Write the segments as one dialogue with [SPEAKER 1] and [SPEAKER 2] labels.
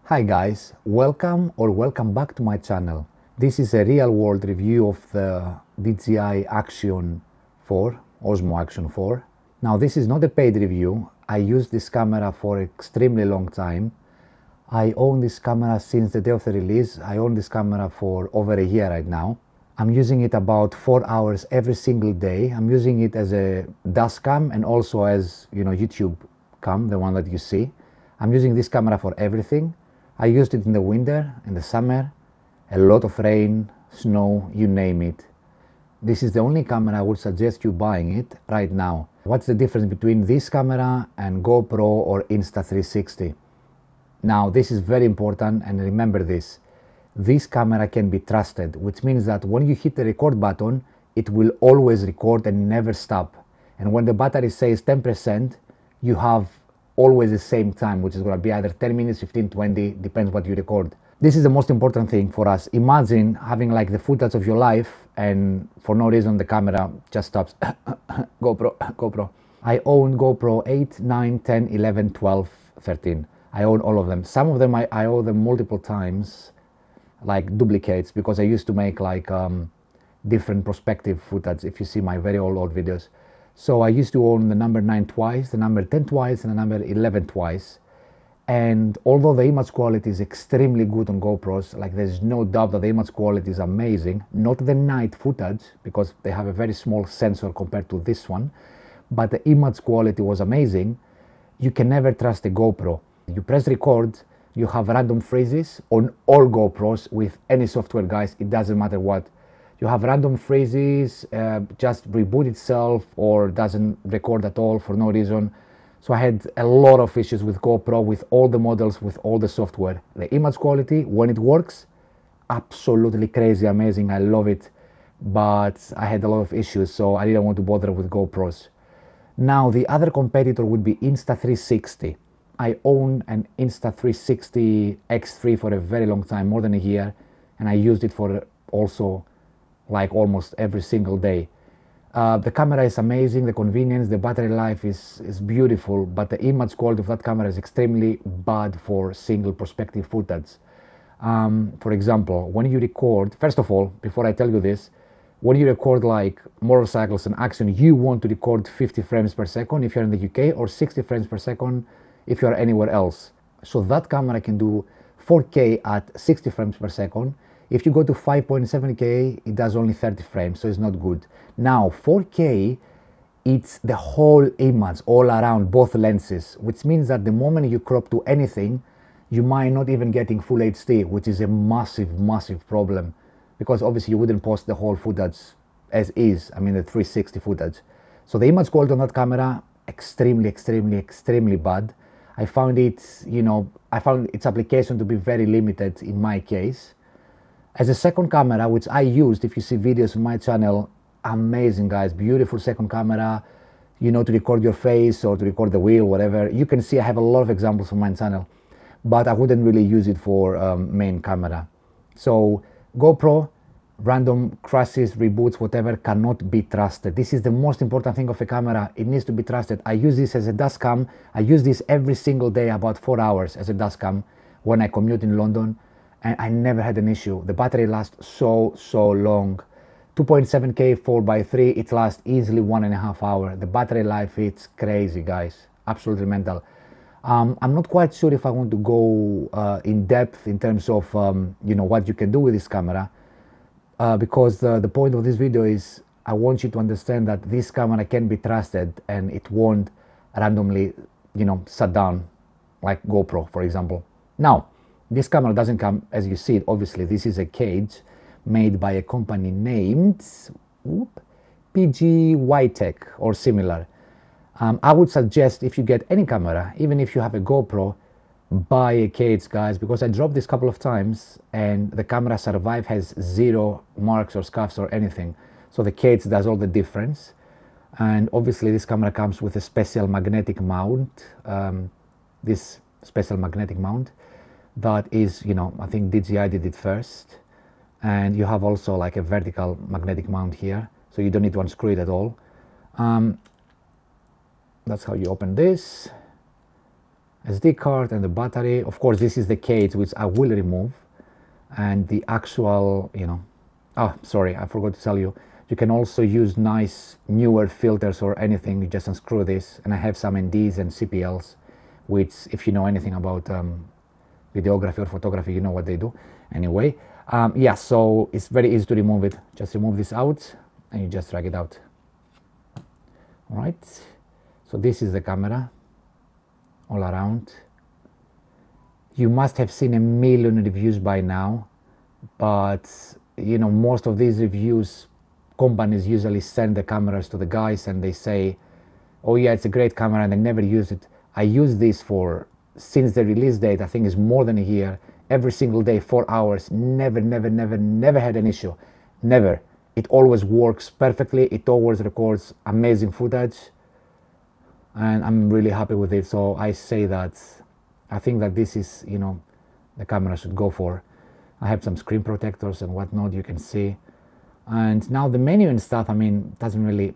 [SPEAKER 1] Hi guys, welcome back to my channel. This is a real world review of the DJI Action 4, Osmo Action 4. Now this is not a paid review. I used this camera for extremely long time. I own this camera since the day of the release. I own this camera for over a year right now. I'm using it about 4 hours every single day. I'm using it as a dust cam and also as, YouTube cam, the one that you see. I'm using this camera for everything. I used it in the winter, in the summer, a lot of rain, snow, you name it. This is the only camera I would suggest you buying it right now. What's the difference between this camera and GoPro or Insta360? Now this is very important, and remember this. This camera can be trusted, which means that when you hit the record button, it will always record and never stop. And when the battery says 10%, you have always the same time, which is going to be either 10 minutes, 15, 20, depends what you record. This is the most important thing for us. Imagine having like the footage of your life and for no reason the camera just stops. GoPro. I own GoPro 8, 9, 10, 11, 12, 13. I own all of them. Some of them I own them multiple times, like duplicates, because I used to make like different perspective footage, if you see my very old videos. So I used to own the number 9 twice, the number 10 twice, and the number 11 twice. And although the image quality is extremely good on GoPros, like there's no doubt that the image quality is amazing, not the night footage, because they have a very small sensor compared to this one, but the image quality was amazing. You can never trust a GoPro. You press record, you have random freezes on all GoPros with any software, guys, it doesn't matter what. You have random freezes, just reboot itself or doesn't record at all for no reason. So I had a lot of issues with GoPro, with all the models, with all the software. The image quality, when it works, absolutely crazy, amazing, I love it. But I had a lot of issues, so I didn't want to bother with GoPros. Now the other competitor would be Insta360. I own an Insta360 X3 for a very long time, more than a year, and I used it for also like almost every single day. The camera is amazing, the convenience, the battery life is beautiful, but the image quality of that camera is extremely bad for single perspective footage. For example, when you record, first of all, before I tell you this, when you record like motorcycles and action, you want to record 50 frames per second if you're in the UK, or 60 frames per second if you're anywhere else. So that camera can do 4K at 60 frames per second. If you go to 5.7K, it does only 30 frames, so it's not good. Now 4K, it's the whole image all around, both lenses, which means that the moment you crop to anything, you might not even getting full HD, which is a massive problem, because obviously you wouldn't post the whole footage as is, I mean the 360 footage. So the image quality on that camera, extremely bad. I found its application to be very limited in my case. As a second camera, which I used, if you see videos on my channel, amazing guys, beautiful second camera, to record your face or to record the wheel, whatever. You can see I have a lot of examples on my channel, but I wouldn't really use it for main camera. So GoPro, random crashes, reboots, whatever, cannot be trusted. This is the most important thing of a camera. It needs to be trusted. I use this as a dust cam. I use this every single day, about 4 hours as a dust cam when I commute in London. And I never had an issue. The battery lasts so long. 2.7K 4x3, it lasts easily 1.5 hours. The battery life, it's crazy, guys, absolutely mental. I'm not quite sure if I want to go in depth in terms of what you can do with this camera, because the point of this video is I want you to understand that this camera can be trusted and it won't randomly shut down like GoPro, for example. Now this camera doesn't come as you see it. Obviously, this is a cage made by a company named PGY Tech or similar. I would suggest if you get any camera, even if you have a GoPro, buy a cage, guys, because I dropped this a couple of times and the camera survived, has 0 marks or scuffs or anything. So the cage does all the difference. And obviously this camera comes with a special magnetic mount, this special magnetic mount. That is, I think DJI did it first. And you have also like a vertical magnetic mount here, so you don't need to unscrew it at all. That's how you open this. SD card and the battery. Of course, this is the case which I will remove, and the actual, oh, sorry, I forgot to tell you, you can also use nice newer filters or anything. You just unscrew this, and I have some NDs and CPLs, which, if you know anything about videography or photography, you know what they do. Anyway, yeah, so it's very easy to remove it. Just remove this out and you just drag it out. All right, so this is the camera all around. You must have seen a million reviews by now, but most of these reviews, companies usually send the cameras to the guys and they say, oh yeah, it's a great camera, and they never use it. I use this since the release date, I think is more than a year, every single day, 4 hours, never had an issue, never. It always works perfectly, it always records amazing footage, and I'm really happy with it. So I say that I think that this is, the camera should go for. I have some screen protectors and whatnot, you can see. And now the menu and stuff, doesn't really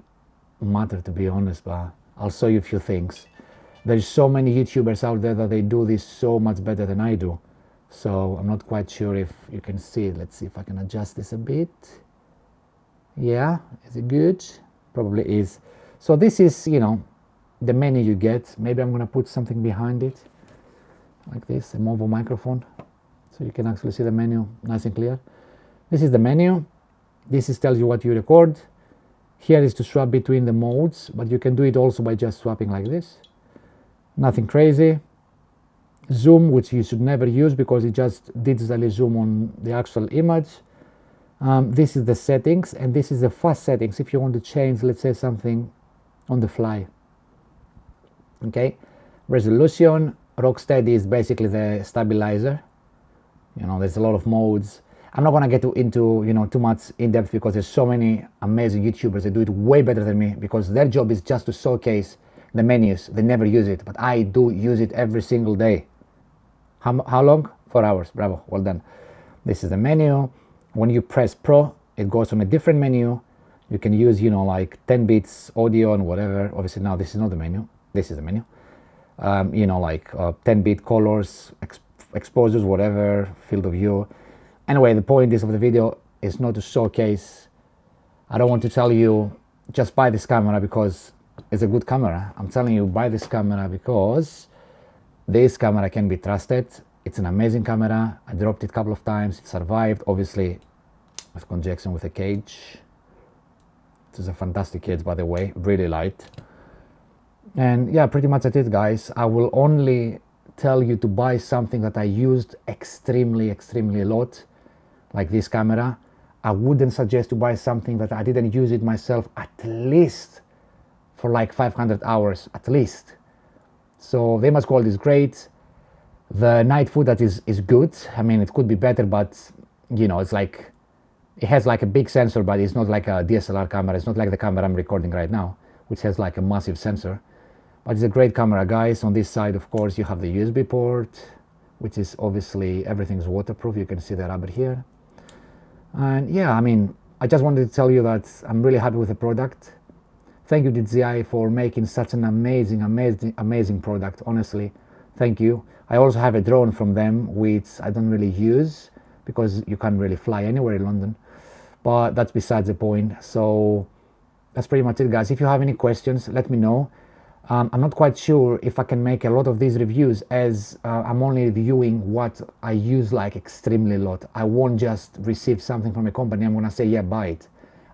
[SPEAKER 1] matter, to be honest, but I'll show you a few things. There's so many YouTubers out there that they do this so much better than I do. So I'm not quite sure if you can see it. Let's see if I can adjust this a bit. Yeah, is it good? Probably is. So this is, the menu you get. Maybe I'm gonna put something behind it, like this, a mobile microphone, so you can actually see the menu nice and clear. This is the menu. This tells you what you record. Here is to swap between the modes, but you can do it also by just swapping like this. Nothing crazy. Zoom, which you should never use because it just digitally zoom on the actual image. This is the settings, and this is the fast settings if you want to change, let's say, something on the fly. Okay, resolution. Rocksteady is basically the stabilizer. There's a lot of modes. I'm not gonna get into too much in depth because there's so many amazing YouTubers that do it way better than me, because their job is just to showcase the menus. They never use it, but I do use it every single day. How long? 4 hours. Bravo, well done. This is the menu. When you press Pro, it goes on a different menu. You can use like 10 bits audio and whatever. Obviously now this is not the menu, this is the menu. 10-bit colors, exposures, whatever, field of view. Anyway, the point of the video is not to showcase. I don't want to tell you just buy this camera because it's a good camera. I'm telling you, buy this camera because this camera can be trusted. It's an amazing camera. I dropped it a couple of times. It survived, obviously, with conjunction with a cage. This is a fantastic cage, by the way, really light. And yeah, pretty much that's it, guys. I will only tell you to buy something that I used extremely a lot, like this camera. I wouldn't suggest to buy something that I didn't use it myself at least for like 500 hours, at least. So the image quality is great. The night footage is good. It could be better, but it's like, it has like a big sensor, but it's not like a DSLR camera. It's not like the camera I'm recording right now, which has like a massive sensor. But it's a great camera, guys. On this side, of course, you have the USB port, which is obviously, everything's waterproof. You can see the rubber here. And yeah, I just wanted to tell you that I'm really happy with the product. Thank you, DJI, for making such an amazing product. Honestly, thank you. I also have a drone from them, which I don't really use because you can't really fly anywhere in London. But that's besides the point. So that's pretty much it, guys. If you have any questions, let me know. I'm not quite sure if I can make a lot of these reviews, as I'm only reviewing what I use like extremely a lot. I won't just receive something from a company, I'm gonna say, yeah, buy it.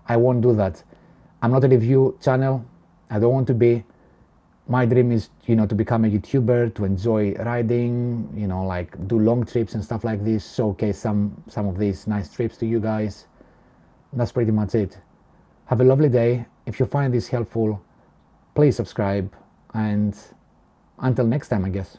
[SPEAKER 1] I won't do that. I'm not a review channel. I don't want to be. My dream is, to become a YouTuber, to enjoy riding, like do long trips and stuff like this, showcase some of these nice trips to you guys. That's pretty much it. Have a lovely day. If you find this helpful, please subscribe, and until next time, I guess.